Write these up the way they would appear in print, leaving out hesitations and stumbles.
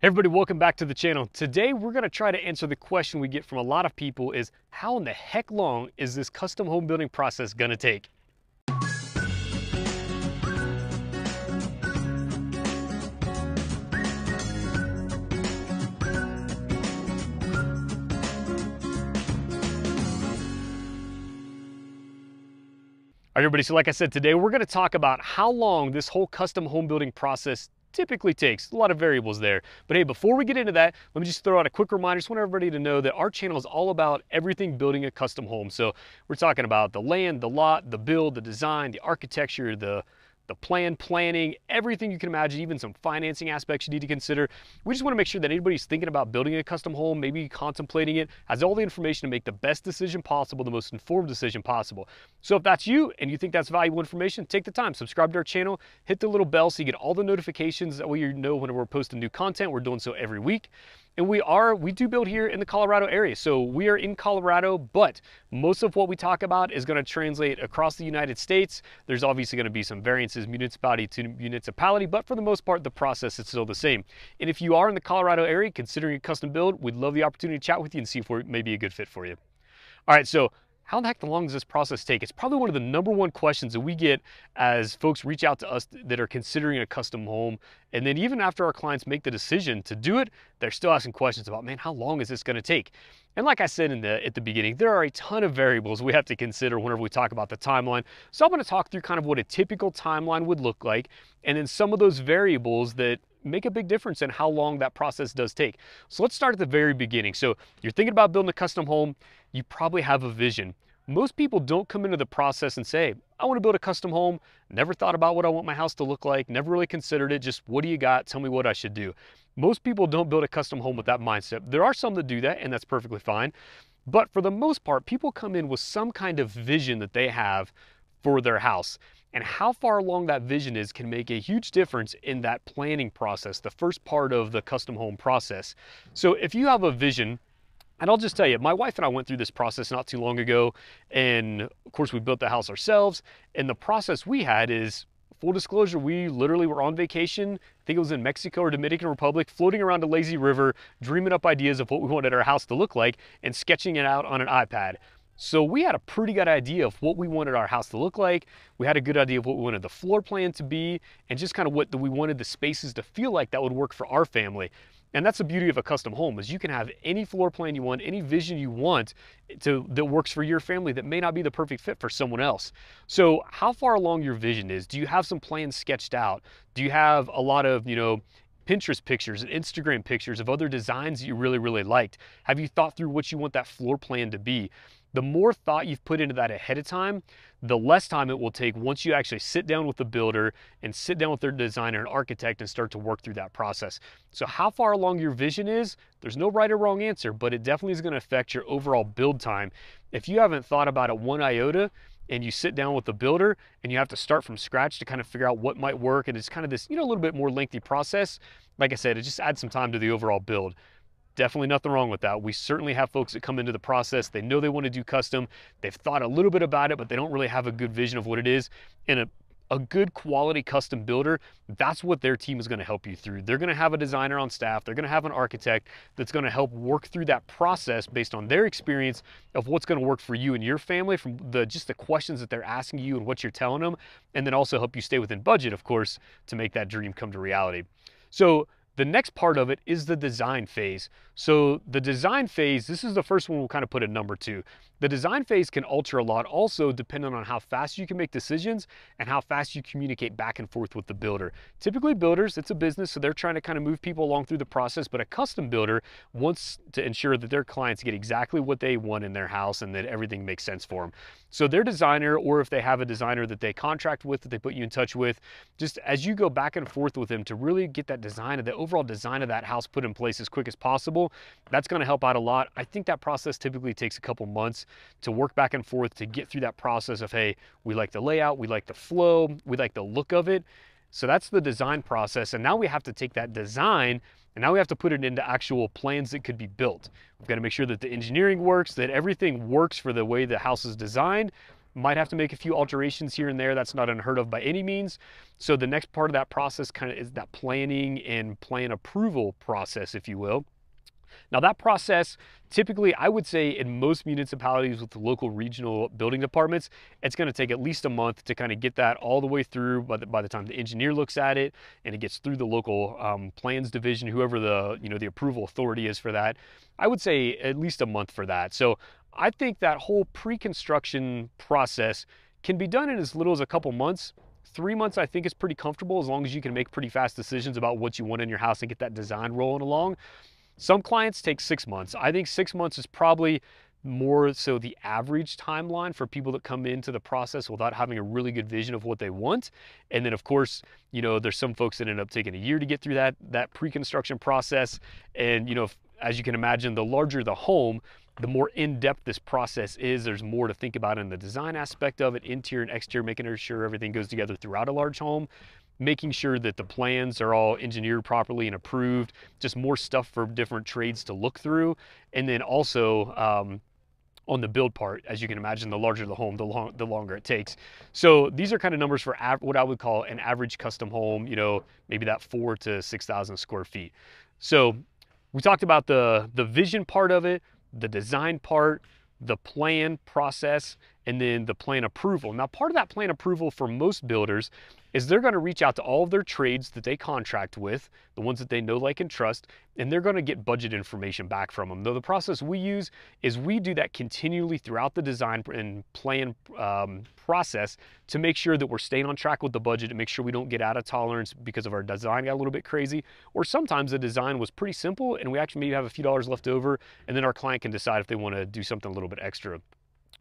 Hey everybody, welcome back to the channel. Today we're going to try to answer the question we get from a lot of people is how in the heck long is this custom home building process going to take? All right, everybody, so like I said, today we're going to talk about how long this whole custom home building process typically takes. A lot of variables there. But hey, before we get into that, let me just throw out a quick reminder. Just want everybody to know that our channel is all about everything building a custom home. So we're talking about the land, the lot, the build, the design, the architecture, the planning, everything you can imagine, even some financing aspects you need to consider. We just want to make sure that anybody who's thinking about building a custom home, maybe contemplating it, has all the information to make the best decision possible, the most informed decision possible. So if that's you and you think that's valuable information, take the time, subscribe to our channel, hit the little bell so you get all the notifications. That way you know when we're posting new content. We're doing so every week. And we do build here in the Colorado area. So we are in Colorado, but most of what we talk about is going to translate across the United States. There's obviously going to be some variances municipality to municipality, but for the most part, the process is still the same. And if you are in the Colorado area considering a custom build, we'd love the opportunity to chat with you and see if we may be a good fit for you. All right, so how the heck long does this process take? It's probably one of the #1 questions that we get as folks reach out to us that are considering a custom home. And then even after our clients make the decision to do it, they're still asking questions about, man, how long is this going to take? And like I said at the beginning, there are a ton of variables we have to consider whenever we talk about the timeline. So I'm going to talk through kind of what a typical timeline would look like, and then some of those variables that make a big difference in how long that process does take. So let's start at the very beginning. So you're thinking about building a custom home, you probably have a vision. Most people don't come into the process and say, I want to build a custom home, never thought about what I want my house to look like, never really considered it, just what do you got, tell me what I should do. Most people don't build a custom home with that mindset. There are some that do that, and that's perfectly fine. But for the most part, people come in with some kind of vision that they have for their house. And how far along that vision is can make a huge difference in that planning process, the first part of the custom home process. So if you have a vision, and I'll just tell you, my wife and I went through this process not too long ago, and of course we built the house ourselves, and the process we had is, full disclosure, we literally were on vacation, I think it was in Mexico or Dominican Republic, floating around a lazy river, dreaming up ideas of what we wanted our house to look like, and sketching it out on an iPad. So we had a pretty good idea of what we wanted our house to look like. We had a good idea of what we wanted the floor plan to be, and just kind of what we wanted the spaces to feel like that would work for our family. And that's the beauty of a custom home, is you can have any floor plan you want, any vision you want that works for your family that may not be the perfect fit for someone else. So how far along your vision is? Do you have some plans sketched out? Do you have a lot of, Pinterest pictures and Instagram pictures of other designs that you really, really liked? Have you thought through what you want that floor plan to be? The more thought you've put into that ahead of time, the less time it will take once you actually sit down with the builder and sit down with their designer and architect and start to work through that process. So how far along your vision is, there's no right or wrong answer, but it definitely is going to affect your overall build time. If you haven't thought about it one iota, and you sit down with the builder and you have to start from scratch to kind of figure out what might work, and it's kind of this, a little bit more lengthy process. Like I said, it just adds some time to the overall build. Definitely nothing wrong with that. We certainly have folks that come into the process, they know they want to do custom, they've thought a little bit about it, but they don't really have a good vision of what it is. And a good quality custom builder, that's what their team is going to help you through. They're going to have a designer on staff, they're going to have an architect that's going to help work through that process based on their experience of what's going to work for you and your family, from just the questions that they're asking you and what you're telling them, and then also help you stay within budget, of course, to make that dream come to reality. So the next part of it is the design phase. So the design phase, this is the first one we'll kind of put a number to. The design phase can alter a lot also depending on how fast you can make decisions and how fast you communicate back and forth with the builder. Typically builders, it's a business, so they're trying to kind of move people along through the process, but a custom builder wants to ensure that their clients get exactly what they want in their house and that everything makes sense for them. So their designer, or if they have a designer that they contract with, that they put you in touch with, just as you go back and forth with them to really get that design, the overall design of that house put in place as quick as possible, that's going to help out a lot. I think that process typically takes a couple months to work back and forth to get through that process of, hey, we like the layout, we like the flow, we like the look of it. So that's the design process. And now we have to take that design and now we have to put it into actual plans that could be built. We've got to make sure that the engineering works, that everything works for the way the house is designed. Might have to make a few alterations here and there. That's not unheard of by any means. So the next part of that process kind of is that planning and plan approval process, if you will. Now that process, typically I would say in most municipalities with the local regional building departments, it's going to take at least a month to kind of get that all the way through by the time the engineer looks at it and it gets through the local plans division, whoever the approval authority is for that. I would say at least a month for that. So I think that whole pre-construction process can be done in as little as a couple months. 3 months I think is pretty comfortable as long as you can make pretty fast decisions about what you want in your house and get that design rolling along. Some clients take 6 months. I think 6 months is probably more so the average timeline for people that come into the process without having a really good vision of what they want. And then of course, there's some folks that end up taking a year to get through that pre-construction process. And as you can imagine, the larger the home, the more in-depth this process is. There's more to think about in the design aspect of it, interior and exterior, making sure everything goes together throughout a large home, making sure that the plans are all engineered properly and approved, just more stuff for different trades to look through. And then also on the build part, as you can imagine, the larger the home, the longer it takes. So these are kind of numbers for what I would call an average custom home, maybe that 4,000 to 6,000 square feet. So we talked about the vision part of it, the design part, the plan process, and then the plan approval. Now, part of that plan approval for most builders is they're going to reach out to all of their trades that they contract with, the ones that they know, like, and trust, and they're going to get budget information back from them. Though the process we use is we do that continually throughout the design and plan process to make sure that we're staying on track with the budget, to make sure we don't get out of tolerance because of our design got a little bit crazy, or sometimes the design was pretty simple and we actually maybe have a few dollars left over, and then our client can decide if they want to do something a little bit extra.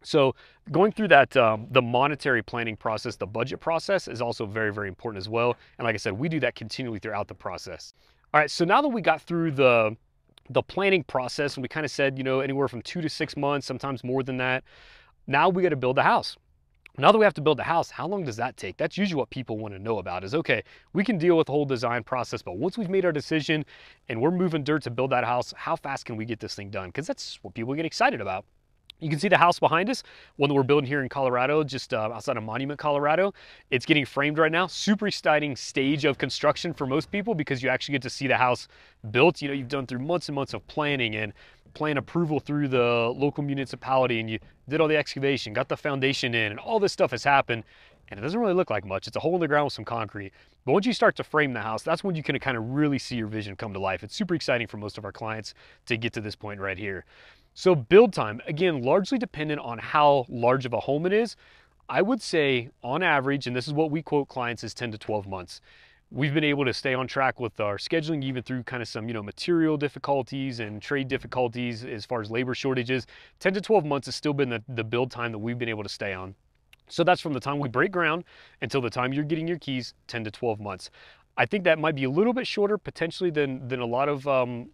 So going through that, the monetary planning process, the budget process is also very, very important as well. And like I said, we do that continually throughout the process. All right, so now that we got through the planning process and we kind of said, anywhere from 2 to 6 months, sometimes more than that, now we got to build the house. Now that we have to build the house, how long does that take? That's usually what people want to know about is, okay, we can deal with the whole design process, but once we've made our decision and we're moving dirt to build that house, how fast can we get this thing done? Because that's what people get excited about. You can see the house behind us, one that we're building here in Colorado, just outside of Monument, Colorado. It's getting framed right now. Super exciting stage of construction for most people because you actually get to see the house built. You've done through months and months of planning and plan approval through the local municipality, and you did all the excavation, got the foundation in, and all this stuff has happened. And it doesn't really look like much. It's a hole in the ground with some concrete. But once you start to frame the house, that's when you can kind of really see your vision come to life. It's super exciting for most of our clients to get to this point right here. So build time, again, largely dependent on how large of a home it is. I would say on average, and this is what we quote clients, is 10 to 12 months. We've been able to stay on track with our scheduling, even through kind of some, material difficulties and trade difficulties as far as labor shortages. 10 to 12 months has still been the build time that we've been able to stay on. So that's from the time we break ground until the time you're getting your keys, 10 to 12 months. I think that might be a little bit shorter potentially than a lot of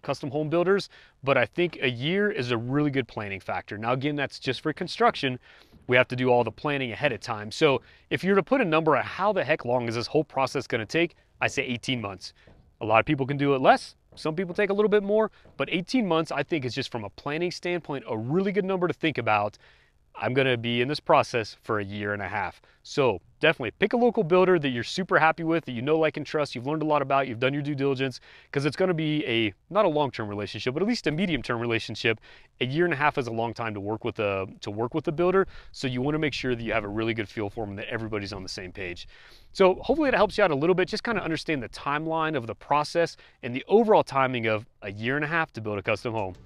custom home builders, but I think a year is a really good planning factor. Now, again, that's just for construction. We have to do all the planning ahead of time. So if you're to put a number on how the heck long is this whole process going to take, I say 18 months. A lot of people can do it less. Some people take a little bit more, but 18 months I think is just from a planning standpoint, a really good number to think about. I'm going to be in this process for a year and a half. So definitely pick a local builder that you're super happy with, that you know, like, and trust, you've learned a lot about, you've done your due diligence, because it's going to be not a long-term relationship, but at least a medium-term relationship. A year and a half is a long time to work with a builder. So you want to make sure that you have a really good feel for them and that everybody's on the same page. So hopefully it helps you out a little bit, just kind of understand the timeline of the process and the overall timing of a year and a half to build a custom home.